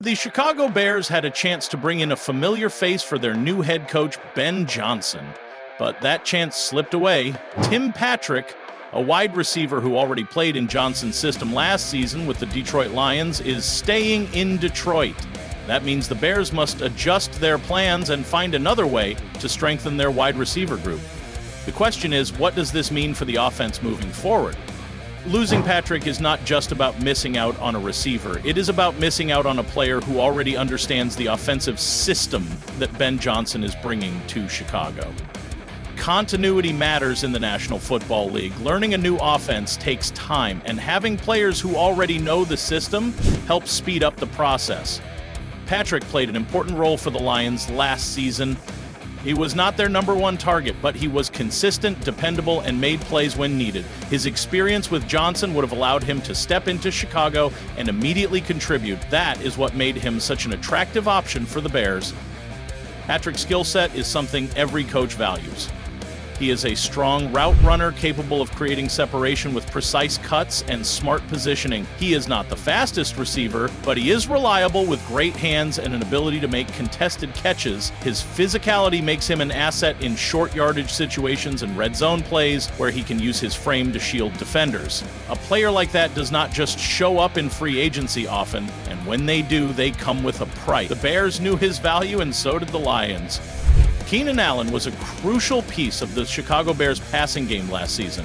The Chicago Bears had a chance to bring in a familiar face for their new head coach, Ben Johnson. But that chance slipped away. Tim Patrick, a wide receiver who already played in Johnson's system last season with the Detroit Lions, is staying in Detroit. That means the Bears must adjust their plans and find another way to strengthen their wide receiver group. The question is, what does this mean for the offense moving forward? Losing Patrick is not just about missing out on a receiver. It is about missing out on a player who already understands the offensive system that Ben Johnson is bringing to Chicago. Continuity matters in the National Football League. Learning a new offense takes time, and having players who already know the system helps speed up the process. Patrick played an important role for the Lions last season. He was not their number one target, but he was consistent, dependable, and made plays when needed. His experience with Johnson would have allowed him to step into Chicago and immediately contribute. That is what made him such an attractive option for the Bears. Patrick's skill set is something every coach values. He is a strong route runner capable of creating separation with precise cuts and smart positioning. He is not the fastest receiver, but he is reliable with great hands and an ability to make contested catches. His physicality makes him an asset in short yardage situations and red zone plays where he can use his frame to shield defenders. A player like that does not just show up in free agency often, and when they do, they come with a price. The Bears knew his value, and so did the Lions. Keenan Allen was a crucial piece of the Chicago Bears passing game last season.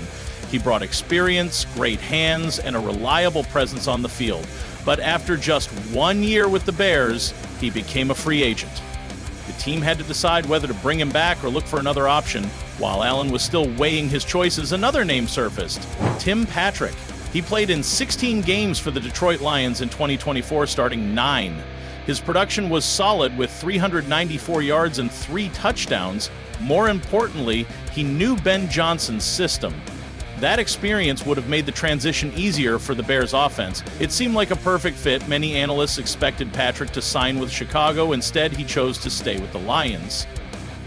He brought experience, great hands, and a reliable presence on the field. But after just 1 year with the Bears, he became a free agent. The team had to decide whether to bring him back or look for another option. While Allen was still weighing his choices, another name surfaced: Tim Patrick. He played in 16 games for the Detroit Lions in 2024, starting 9. His production was solid with 394 yards and 3 touchdowns. More importantly, he knew Ben Johnson's system. That experience would have made the transition easier for the Bears offense. It seemed like a perfect fit. Many analysts expected Patrick to sign with Chicago. Instead, he chose to stay with the Lions.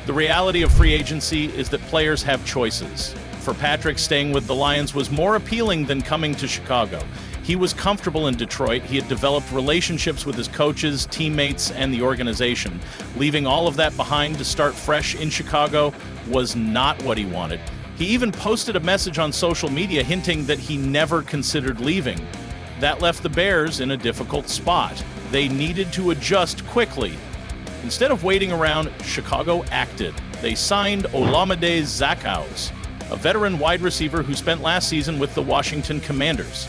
The reality of free agency is that players have choices. For Patrick, staying with the Lions was more appealing than coming to Chicago. He was comfortable in Detroit. He had developed relationships with his coaches, teammates, and the organization. Leaving all of that behind to start fresh in Chicago was not what he wanted. He even posted a message on social media hinting that he never considered leaving. That left the Bears in a difficult spot. They needed to adjust quickly. Instead of waiting around, Chicago acted. They signed Ade Zachhouse, a veteran wide receiver who spent last season with the Washington Commanders.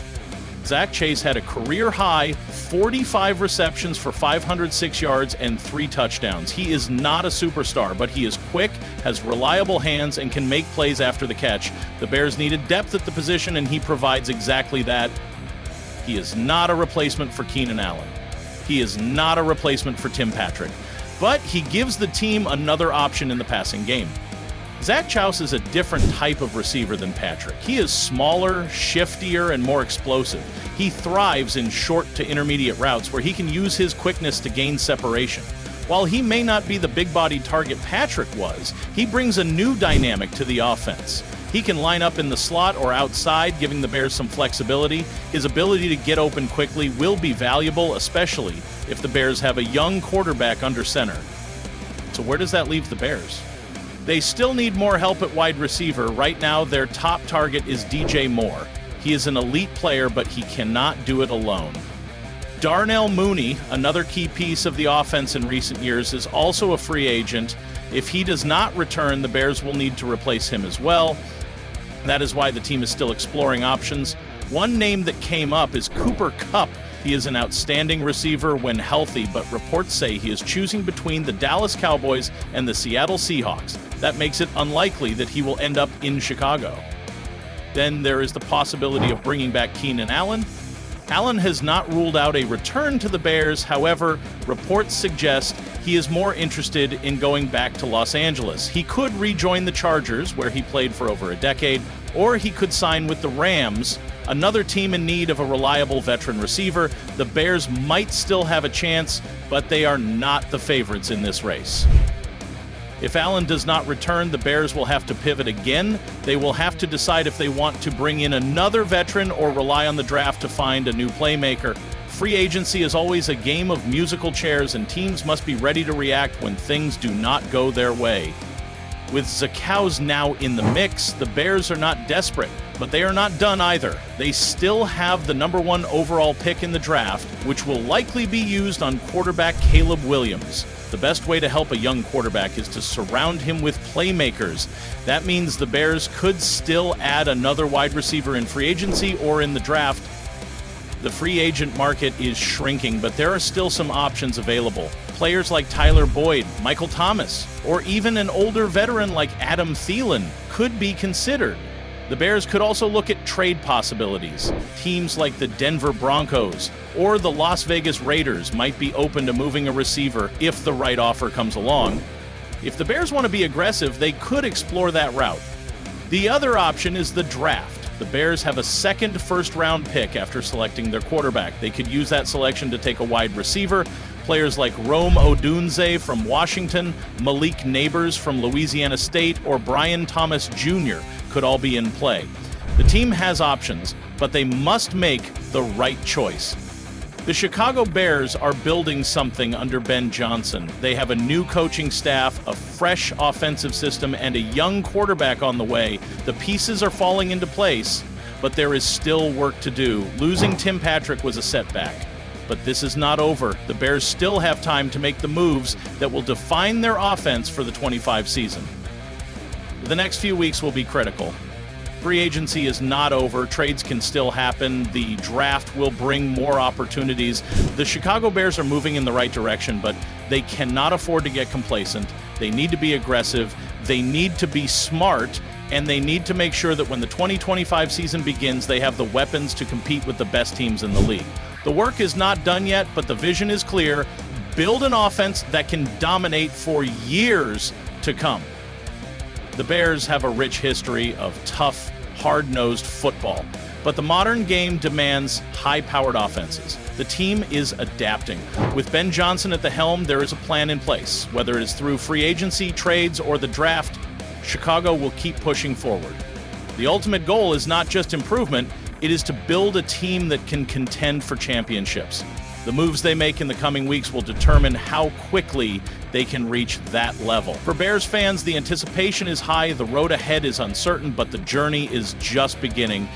Zach Chase had a career-high 45 receptions for 506 yards and 3 touchdowns. He is not a superstar, but he is quick, has reliable hands, and can make plays after the catch. The Bears needed depth at the position, and he provides exactly that. He is not a replacement for Keenan Allen. He is not a replacement for Tim Patrick. But he gives the team another option in the passing game. Zachhouse is a different type of receiver than Patrick. He is smaller, shiftier, and more explosive. He thrives in short to intermediate routes where he can use his quickness to gain separation. While he may not be the big-bodied target Patrick was, he brings a new dynamic to the offense. He can line up in the slot or outside, giving the Bears some flexibility. His ability to get open quickly will be valuable, especially if the Bears have a young quarterback under center. So where does that leave the Bears? They still need more help at wide receiver. Right now, their top target is DJ Moore. He is an elite player, but he cannot do it alone. Darnell Mooney, another key piece of the offense in recent years, is also a free agent. If he does not return, the Bears will need to replace him as well. That is why the team is still exploring options. One name that came up is Cooper Kupp. He is an outstanding receiver when healthy, but reports say he is choosing between the Dallas Cowboys and the Seattle Seahawks. That makes it unlikely that he will end up in Chicago. Then there is the possibility of bringing back Keenan Allen. Allen has not ruled out a return to the Bears. However, reports suggest he is more interested in going back to Los Angeles. He could rejoin the Chargers, where he played for over a decade, or he could sign with the Rams, another team in need of a reliable veteran receiver. The Bears might still have a chance, but they are not the favorites in this race. If Allen does not return, the Bears will have to pivot again. They will have to decide if they want to bring in another veteran or rely on the draft to find a new playmaker. Free agency is always a game of musical chairs, and teams must be ready to react when things do not go their way. With Zachhouse now in the mix, the Bears are not desperate, but they are not done either. They still have the #1 overall pick in the draft, which will likely be used on quarterback Caleb Williams. The best way to help a young quarterback is to surround him with playmakers. That means the Bears could still add another wide receiver in free agency or in the draft. The free agent market is shrinking, but there are still some options available. Players like Tyler Boyd, Michael Thomas, or even an older veteran like Adam Thielen could be considered. The Bears could also look at trade possibilities. Teams like the Denver Broncos or the Las Vegas Raiders might be open to moving a receiver if the right offer comes along. If the Bears want to be aggressive, they could explore that route. The other option is the draft. The Bears have a second first-round pick after selecting their quarterback. They could use that selection to take a wide receiver. Players like Rome Odunze from Washington, Malik Neighbors from Louisiana State, or Brian Thomas Jr. could all be in play. The team has options, but they must make the right choice. The Chicago Bears are building something under Ben Johnson. They have a new coaching staff, a fresh offensive system, and a young quarterback on the way. The pieces are falling into place, but there is still work to do. Losing Tim Patrick was a setback, but this is not over. The Bears still have time to make the moves that will define their offense for the 25 season. The next few weeks will be critical. Free agency is not over. Trades can still happen. The draft will bring more opportunities. The Chicago Bears are moving in the right direction, but they cannot afford to get complacent. They need to be aggressive. They need to be smart, and they need to make sure that when the 2025 season begins, they have the weapons to compete with the best teams in the league. The work is not done yet, but the vision is clear. Build an offense that can dominate for years to come. The Bears have a rich history of tough, hard-nosed football, but the modern game demands high-powered offenses. The team is adapting. With Ben Johnson at the helm, there is a plan in place. Whether it is through free agency, trades, or the draft, Chicago will keep pushing forward. The ultimate goal is not just improvement, it is to build a team that can contend for championships. The moves they make in the coming weeks will determine how quickly they can reach that level. For Bears fans, the anticipation is high, the road ahead is uncertain, but the journey is just beginning.